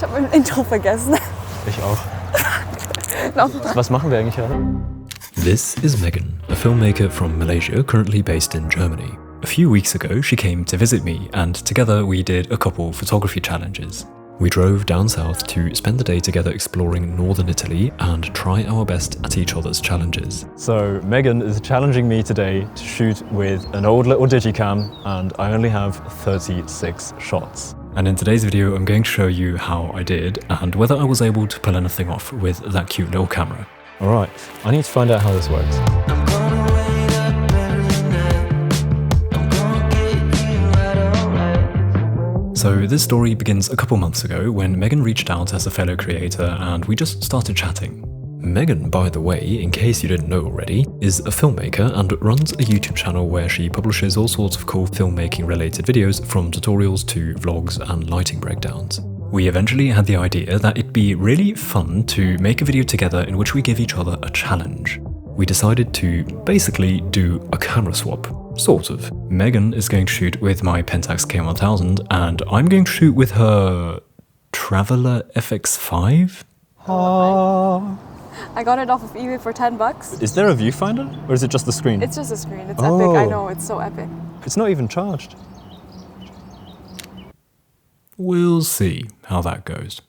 Ich habe mein Intro vergessen. Ich auch. Nochmal. Was machen wir eigentlich gerade? This is Megan, a filmmaker from Malaysia currently based in Germany. A few weeks ago she came to visit me and together we did a couple photography challenges. We drove down south to spend the day together exploring northern Italy and try our best at each other's challenges. So Megan is challenging me today to shoot with an old little Digicam and I only have 36 shots. And in today's video I'm going to show you how I did and whether I was able to pull anything off with that cute little camera. Alright, I need to find out how this works. So this story begins a couple months ago when Megan reached out as a fellow creator and we just started chatting. Megan, by the way, in case you didn't know already, is a filmmaker and runs a YouTube channel where she publishes all sorts of cool filmmaking related videos from tutorials to vlogs and lighting breakdowns. We eventually had the idea that it'd be really fun to make a video together in which we give each other a challenge. We decided to basically do a camera swap. Sort of. Megan is going to shoot with my Pentax K1000 and I'm going to shoot with her Traveler FX5? I got it off of eBay for $10. Is there a viewfinder or is it just the screen? It's just a screen. It's epic. I know, it's so epic. It's not even charged. We'll see how that goes.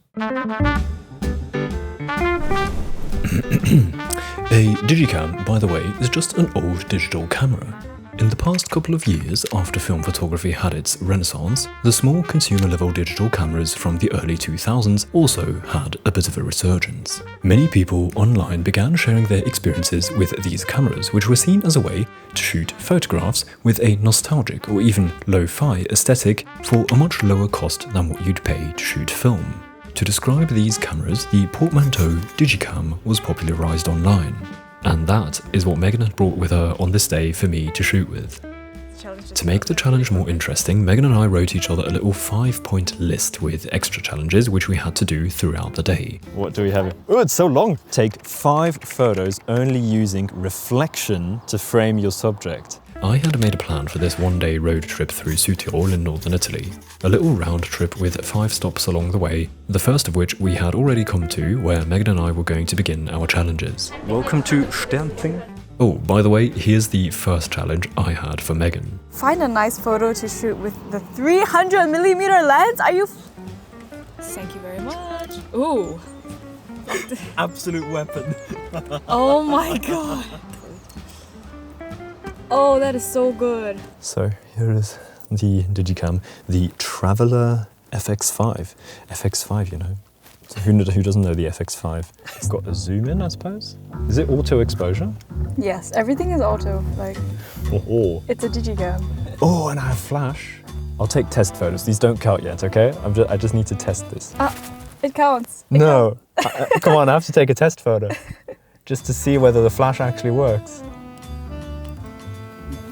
A Digicam, by the way, is just an old digital camera. In the past couple of years, after film photography had its renaissance, the small consumer-level digital cameras from the early 2000s also had a bit of a resurgence. Many people online began sharing their experiences with these cameras, which were seen as a way to shoot photographs with a nostalgic or even lo-fi aesthetic for a much lower cost than what you'd pay to shoot film. To describe these cameras, the portmanteau Digicam was popularised online. And that is what Megan had brought with her on this day for me to shoot with. To make the challenge more interesting, Megan and I wrote each other a little 5-point list with extra challenges which we had to do throughout the day. What do we have here? Oh, it's so long! Take 5 photos only using reflection to frame your subject. I had made a plan for this one-day road trip through Südtirol in northern Italy. A little round trip with 5 stops along the way, the first of which we had already come to, where Megan and I were going to begin our challenges. Welcome to Sternping. Oh, by the way, here's the first challenge I had for Megan. Find a nice photo to shoot with the 300mm lens. Are you... Thank you very much. Ooh. Absolute weapon. Oh my god. Oh, that is so good. So here is the Digicam, the Traveler FX5. FX5, you know. So who doesn't know the FX5? It's got a zoom in, I suppose. Is it auto exposure? Yes, everything is auto. Like, it's a Digicam. Oh, and I have flash. I'll take test photos. These don't count yet, okay? I just need to test this. It counts. No, come on, I have to take a test photo. Just to see whether the flash actually works.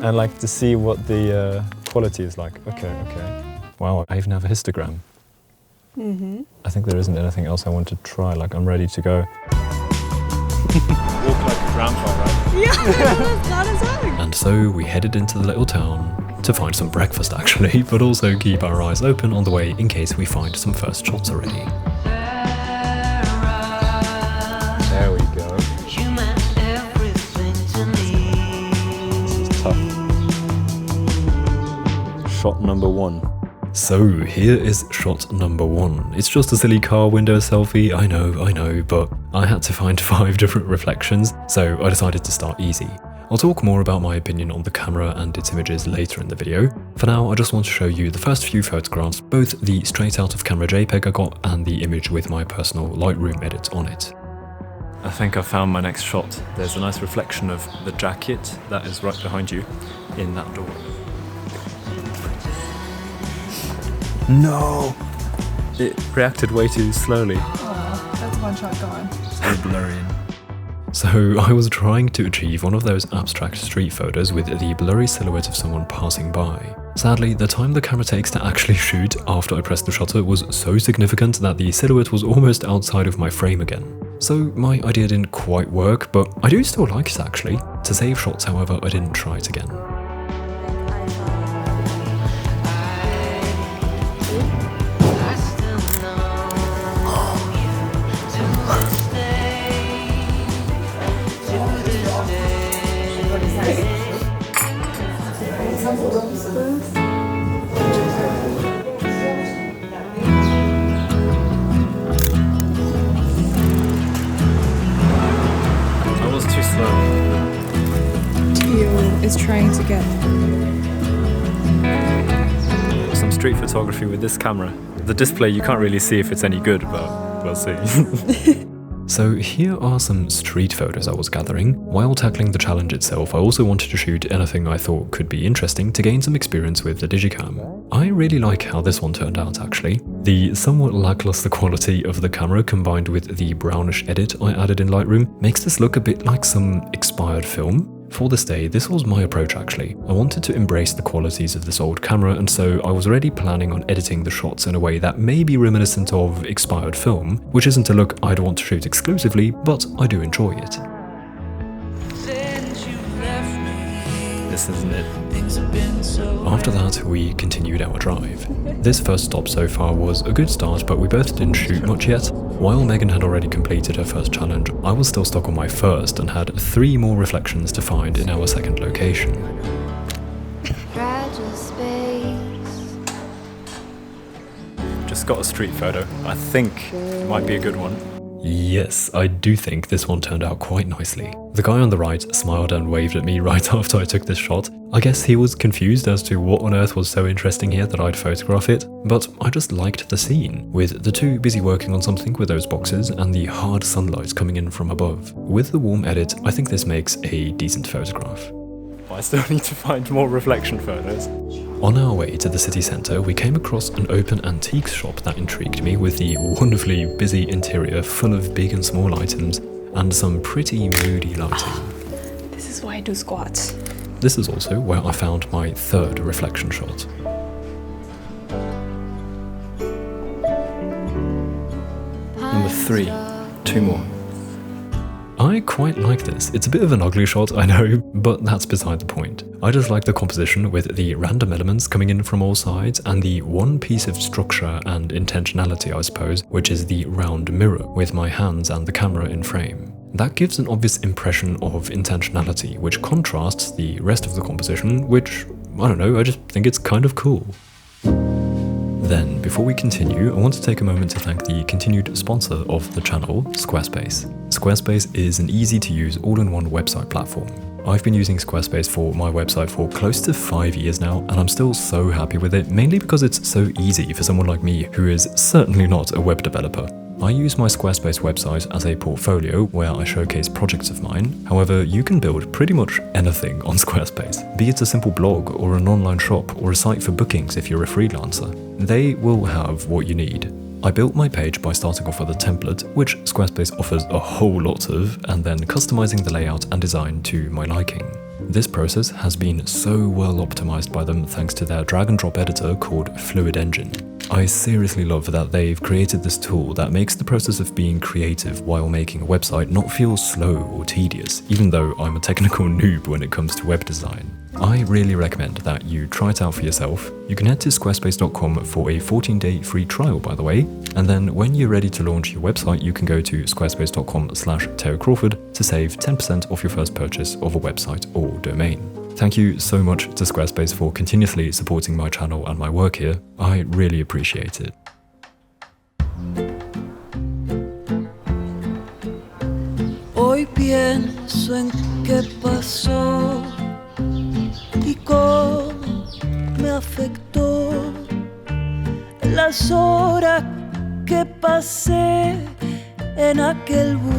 And like to see what the quality is like. Okay. Wow, I even have a histogram. I think there isn't anything else I want to try. Like, I'm ready to go. Walk like a grandpa, right? Yeah, that's not as hard. And so we headed into the little town to find some breakfast actually, but also keep our eyes open on the way in case we find some first shots already. There we go. This is tough. Shot number 1. So here is shot number 1. It's just a silly car window selfie, I know, but I had to find 5 different reflections, so I decided to start easy. I'll talk more about my opinion on the camera and its images later in the video. For now, I just want to show you the first few photographs, both the straight out of camera JPEG I got and the image with my personal Lightroom edit on it. I think I found my next shot. There's a nice reflection of the jacket that is right behind you in that door. No! It reacted way too slowly. Oh, that's one shot gone. It's very blurry. So I was trying to achieve one of those abstract street photos with the blurry silhouette of someone passing by. Sadly, the time the camera takes to actually shoot after I pressed the shutter was so significant that the silhouette was almost outside of my frame again. So my idea didn't quite work, but I do still like it actually. To save shots, however, I didn't try it again. again. Some street photography with this camera. The display, you can't really see if it's any good, but we'll see. So here are some street photos I was gathering. While tackling the challenge itself, I also wanted to shoot anything I thought could be interesting to gain some experience with the Digicam. I really like how this one turned out actually. The somewhat lackluster quality of the camera combined with the brownish edit I added in Lightroom makes this look a bit like some expired film. For this day, this was my approach actually. I wanted to embrace the qualities of this old camera, and so I was already planning on editing the shots in a way that may be reminiscent of expired film, which isn't a look I'd want to shoot exclusively, but I do enjoy it. This isn't it. After that, we continued our drive. This first stop so far was a good start, but we both didn't shoot much yet. While Megan had already completed her first challenge, I was still stuck on my first and had 3 more reflections to find in our second location. Just got a street photo. I think it might be a good one. Yes, I do think this one turned out quite nicely. The guy on the right smiled and waved at me right after I took this shot. I guess he was confused as to what on earth was so interesting here that I'd photograph it, but I just liked the scene, with the two busy working on something with those boxes and the hard sunlight coming in from above. With the warm edit, I think this makes a decent photograph. I still need to find more reflection photos. On our way to the city centre, we came across an open antiques shop that intrigued me with the wonderfully busy interior full of big and small items and some pretty moody lighting. This is why I do squats. This is also where I found my third reflection shot. Number 3, 2 more. I quite like this. It's a bit of an ugly shot, I know, but that's beside the point. I just like the composition with the random elements coming in from all sides and the one piece of structure and intentionality, I suppose, which is the round mirror with my hands and the camera in frame. That gives an obvious impression of intentionality, which contrasts the rest of the composition, which, I don't know, I just think it's kind of cool. Then, before we continue, I want to take a moment to thank the continued sponsor of the channel, Squarespace. Squarespace is an easy-to-use all-in-one website platform. I've been using Squarespace for my website for close to 5 years now, and I'm still so happy with it, mainly because it's so easy for someone like me who is certainly not a web developer. I use my Squarespace website as a portfolio where I showcase projects of mine. However, you can build pretty much anything on Squarespace, be it a simple blog or an online shop or a site for bookings if you're a freelancer. They will have what you need. I built my page by starting off with a template, which Squarespace offers a whole lot of, and then customizing the layout and design to my liking. This process has been so well optimized by them thanks to their drag and drop editor called Fluid Engine. I seriously love that they've created this tool that makes the process of being creative while making a website not feel slow or tedious, even though I'm a technical noob when it comes to web design. I really recommend that you try it out for yourself. You can head to squarespace.com for a 14-day free trial, by the way, and then when you're ready to launch your website, you can go to squarespace.com/TeoCrawford to save 10% off your first purchase of a website or domain. Thank you so much to Squarespace for continuously supporting my channel and my work here. I really appreciate it. Hoy pienso en qué pasó y cómo me afectó las horas que pasé en aquel bus.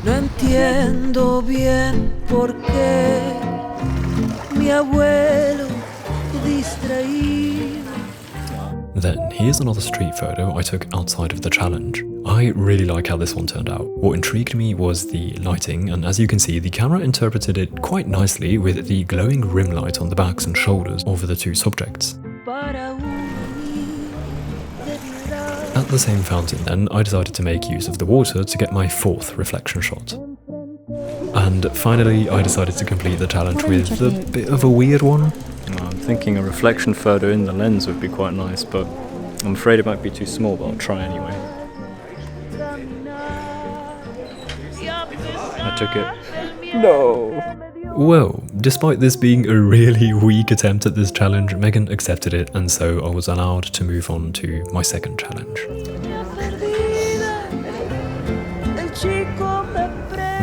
No entiendo bien por qué mi abuelo distraído. Then here's another street photo I took outside of the challenge. I really like how this one turned out. What intrigued me was the lighting, and as you can see, the camera interpreted it quite nicely with the glowing rim light on the backs and shoulders of the two subjects. At the same fountain then, I decided to make use of the water to get my fourth reflection shot. And finally, I decided to complete the challenge with a bit of a weird one. I'm thinking a reflection photo in the lens would be quite nice, but I'm afraid it might be too small, but I'll try anyway. I took it. No! Well, despite this being a really weak attempt at this challenge, Megan accepted it, and so I was allowed to move on to my second challenge.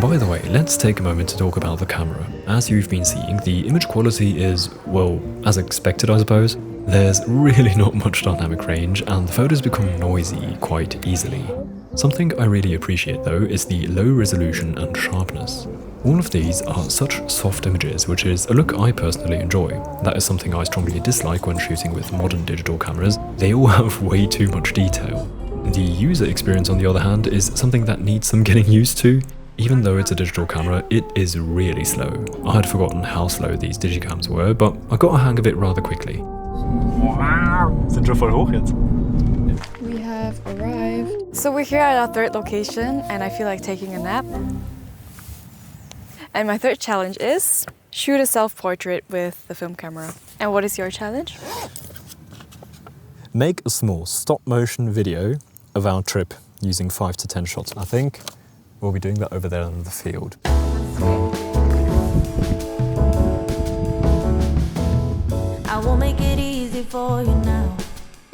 By the way, let's take a moment to talk about the camera. As you've been seeing, the image quality is, well, as expected I suppose. There's really not much dynamic range and the photos become noisy quite easily. Something I really appreciate though is the low resolution and sharpness. All of these are such soft images, which is a look I personally enjoy. That is something I strongly dislike when shooting with modern digital cameras. They all have way too much detail. The user experience on the other hand is something that needs some getting used to. Even though it's a digital camera, it is really slow. I had forgotten how slow these Digicams were, but I got a hang of it rather quickly. Sind wir voll hoch jetzt? We have arrived. So we're here at our third location and I feel like taking a nap. And my third challenge is shoot a self-portrait with the film camera. And what is your challenge? Make a small stop-motion video of our trip using 5 to 10 shots. I think we'll be doing that over there in the field. I will make it easy for you now.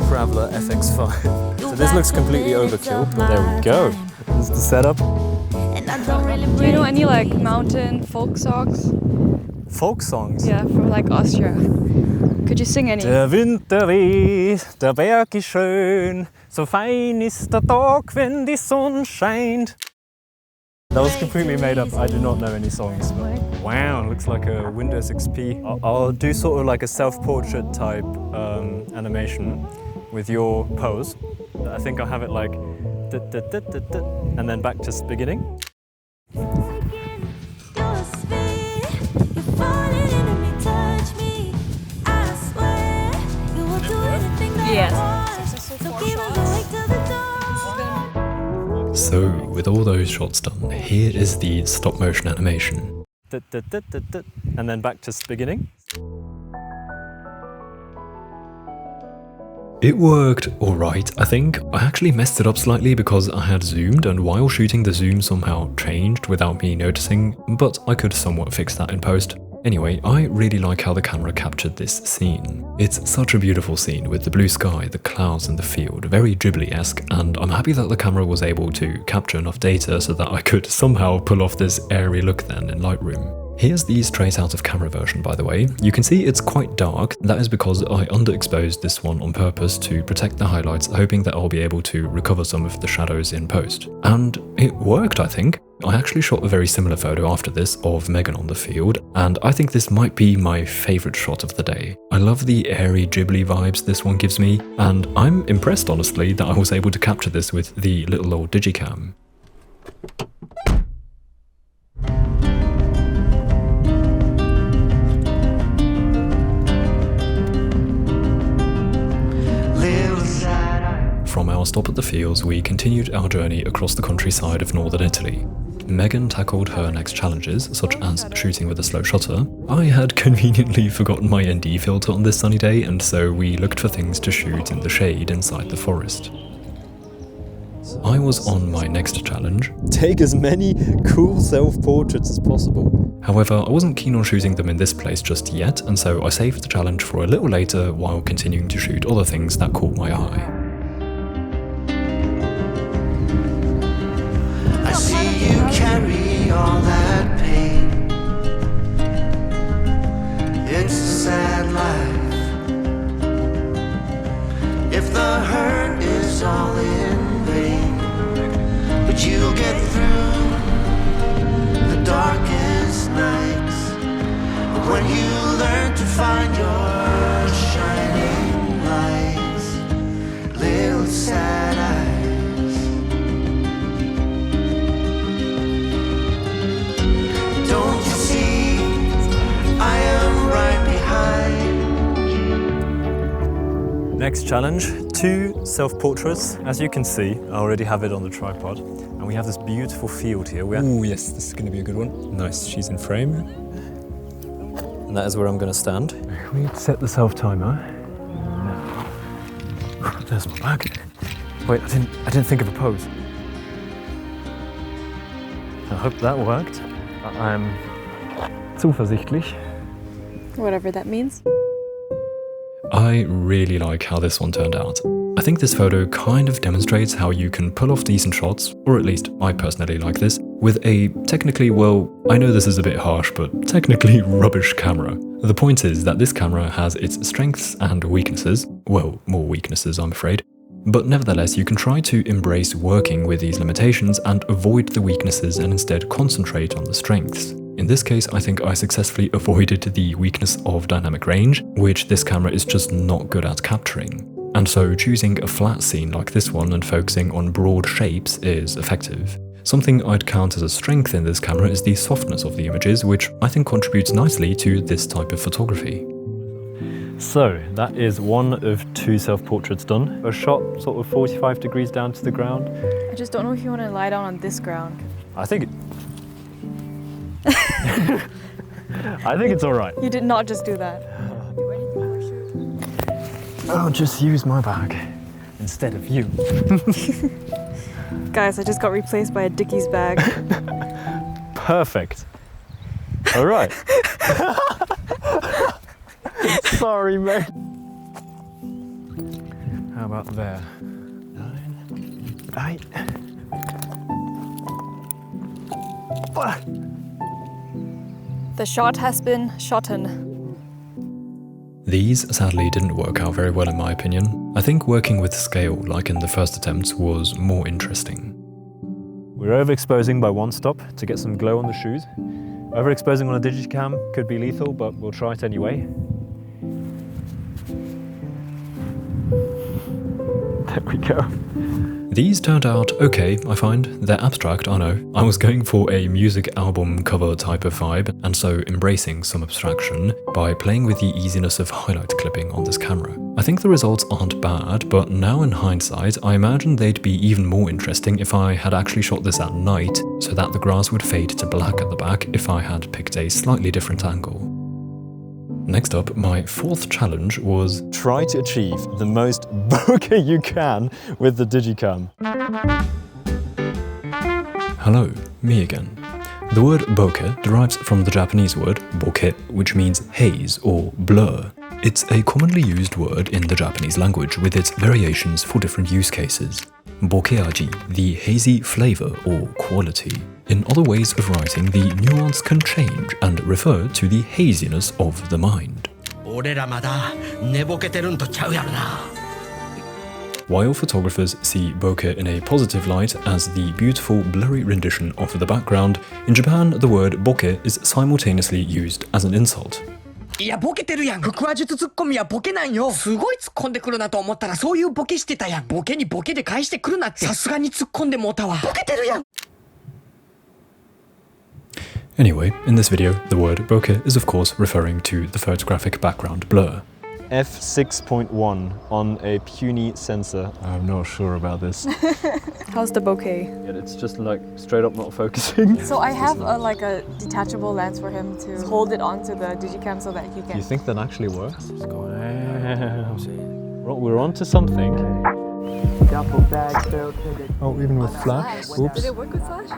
Traveler FX5. So this looks completely overkill. There we go. This is the setup. And I don't really Do you know any like mountain folk songs? Folk songs. Yeah, from like Austria. Could you sing any? Der Winter weht, der Berg ist schön, so fein ist der Tag, wenn die Sonne scheint. That was completely made up. I do not know any songs. But wow, looks like a Windows XP. I'll do sort of like a self-portrait type animation with your pose. I think I'll have it like and then back to the beginning. Yes. So, with all those shots done, here is the stop motion animation. And then back to the beginning. It worked alright, I think. I actually messed it up slightly because I had zoomed and while shooting the zoom somehow changed without me noticing, but I could somewhat fix that in post. Anyway, I really like how the camera captured this scene. It's such a beautiful scene with the blue sky, the clouds and the field, very Ghibli-esque, and I'm happy that the camera was able to capture enough data so that I could somehow pull off this airy look then in Lightroom. Here's the straight out of camera version by the way. You can see it's quite dark. That is because I underexposed this one on purpose to protect the highlights, hoping that I'll be able to recover some of the shadows in post. And it worked, I think. I actually shot a very similar photo after this of Megan on the field, and I think this might be my favourite shot of the day. I love the airy Ghibli vibes this one gives me, and I'm impressed honestly that I was able to capture this with the little old Digicam. From our stop at the fields, we continued our journey across the countryside of northern Italy. Megan tackled her next challenges, such as shooting with a slow shutter. I had conveniently forgotten my ND filter on this sunny day, and so we looked for things to shoot in the shade inside the forest. I was on my next challenge. Take as many cool self-portraits as possible. However, I wasn't keen on shooting them in this place just yet, and so I saved the challenge for a little later while continuing to shoot other things that caught my eye. I see you carry all that pain. It's a sad life. If the hurt is all in vain, but you'll get through the darkest nights. But when you learn to find your shining lights, little sad eyes. Don't you see, I am right behind. Next challenge, 2 self-portraits. As you can see, I already have it on the tripod. And we have this beautiful field here. Oh yes, this is going to be a good one. Nice, she's in frame. And that is where I'm going to stand. We set the self-timer. There's my bag. Wait, I didn't think of a pose. I hope that worked. I'm zuversichtlich. Whatever that means. I really like how this one turned out. I think this photo kind of demonstrates how you can pull off decent shots, or at least I personally like this, with a technically, well, I know this is a bit harsh, but technically rubbish camera. The point is that this camera has its strengths and weaknesses, well, more weaknesses I'm afraid, but nevertheless you can try to embrace working with these limitations and avoid the weaknesses and instead concentrate on the strengths. In this case, I think I successfully avoided the weakness of dynamic range, which this camera is just not good at capturing. And so choosing a flat scene like this one and focusing on broad shapes is effective. Something I'd count as a strength in this camera is the softness of the images, which I think contributes nicely to this type of photography. So, that is one of 2 self-portraits done. A shot sort of 45 degrees down to the ground. I just don't know if you want to lie down on this ground. I think I think it's alright. You did not just do that. I'll just use my bag instead of you. Guys, I just got replaced by a Dickies bag. Perfect. Alright. Sorry, mate. How about there? 9, 8. The shot has been shotten. These sadly didn't work out very well in my opinion. I think working with scale, like in the first attempts, was more interesting. We're overexposing by 1 stop to get some glow on the shoes. Overexposing on a Digicam could be lethal, but we'll try it anyway. There we go. These turned out okay, I find. They're abstract, I know. I was going for a music album cover type of vibe, and so embracing some abstraction by playing with the easiness of highlight clipping on this camera. I think the results aren't bad, but now in hindsight, I imagine they'd be even more interesting if I had actually shot this at night, so that the grass would fade to black at the back if I had picked a slightly different angle. Next up, my 4th challenge was Try to achieve the most bokeh you can with the Digicam. Hello, me again. The word bokeh derives from the Japanese word bokeh, which means haze or blur. It's a commonly used word in the Japanese language with its variations for different use cases. Bokeaji, the hazy flavor or quality. In other ways of writing, the nuance can change and refer to the haziness of the mind. While photographers see bokeh in a positive light as the beautiful blurry rendition of the background, in Japan the word bokeh is simultaneously used as an insult. いやボケてるやん。腹話術ツッコミはボケなんよ。すごい突っ込んでくるなと思ったらそういうボケしてたやん。ボケにボケで返してくるなってさすがに突っ込んでもうたわ。ボケてるやん。 Anyway, in this video, the word bokeh is of course referring to the photographic background blur. F6.1 on a puny sensor. I'm not sure about this. How's the bokeh? It's just like straight up not focusing. So I have a detachable lens for him to hold it onto the Digicam so that he can... You think that actually works? We're on to something. Oh, even with flash? Oops. Did it work with flash?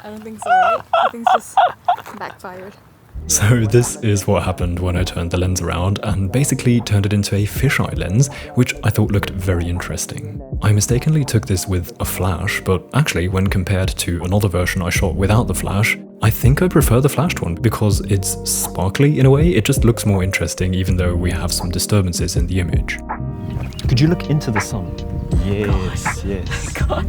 I don't think so, right? I think it's just backfired. So this is what happened when I turned the lens around and basically turned it into a fisheye lens, which I thought looked very interesting. I mistakenly took this with a flash, but actually when compared to another version I shot without the flash, I think I prefer the flashed one because it's sparkly in a way. It just looks more interesting even though we have some disturbances in the image. Could you look into the sun? Yes, yes. God.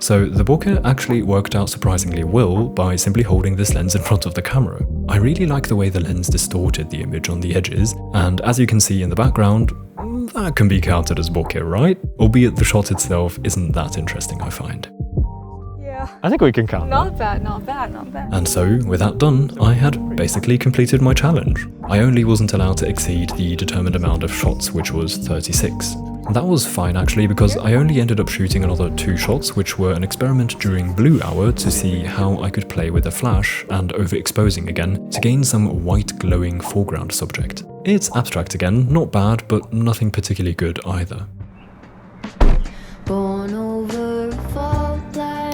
So the bokeh actually worked out surprisingly well by simply holding this lens in front of the camera. I really like the way the lens distorted the image on the edges, and as you can see in the background, that can be counted as bokeh, right? Albeit the shot itself isn't that interesting, I find. Yeah. I think we can count that. Not bad, not bad, not bad. And so, with that done, I had basically completed my challenge. I only wasn't allowed to exceed the determined amount of shots, which was 36. That was fine actually, because I only ended up shooting another 2 shots, which were an experiment during blue hour to see how I could play with a flash and overexposing again to gain some white glowing foreground subject. It's abstract again, not bad, but nothing particularly good either. Born over a fault line.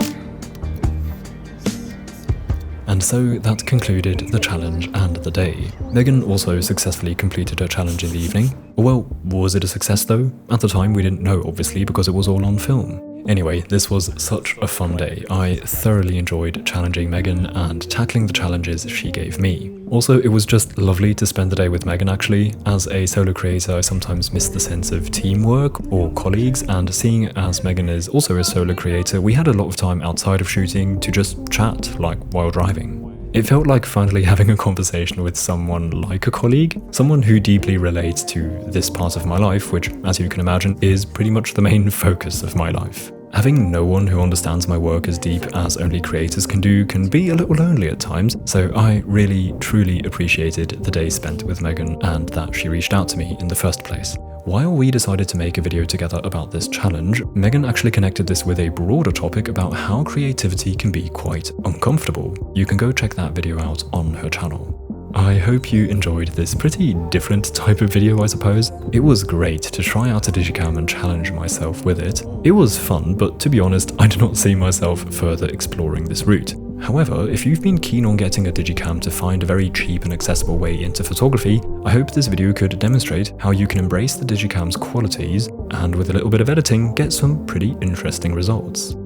And so that concluded the challenge and the day. Megan also successfully completed her challenge in the evening. Well, was it a success though? At the time we didn't know obviously because it was all on film. Anyway, this was such a fun day. I thoroughly enjoyed challenging Megan and tackling the challenges she gave me. Also, it was just lovely to spend the day with Megan actually. As a solo creator, I sometimes miss the sense of teamwork or colleagues, and seeing as Megan is also a solo creator, we had a lot of time outside of shooting to just chat, like while driving. It felt like finally having a conversation with someone like a colleague, someone who deeply relates to this part of my life, which, as you can imagine, is pretty much the main focus of my life. Having no one who understands my work as deep as only creators can do can be a little lonely at times, so I really, truly appreciated the day spent with Megan and that she reached out to me in the first place. While we decided to make a video together about this challenge, Megan actually connected this with a broader topic about how creativity can be quite uncomfortable. You can go check that video out on her channel. I hope you enjoyed this pretty different type of video, I suppose. It was great to try out a Digicam and challenge myself with it. It was fun, but to be honest, I do not see myself further exploring this route. However, if you've been keen on getting a Digicam to find a very cheap and accessible way into photography, I hope this video could demonstrate how you can embrace the Digicam's qualities and with a little bit of editing, get some pretty interesting results.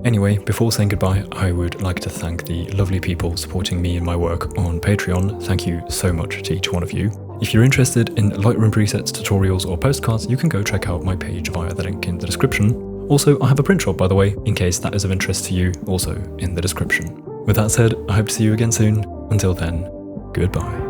Anyway, before saying goodbye, I would like to thank the lovely people supporting me in my work on Patreon. Thank you so much to each one of you. If you're interested in Lightroom presets, tutorials, or postcards, you can go check out my page via the link in the description. Also, I have a print shop, by the way, in case that is of interest to you, also in the description. With that said, I hope to see you again soon. Until then, goodbye.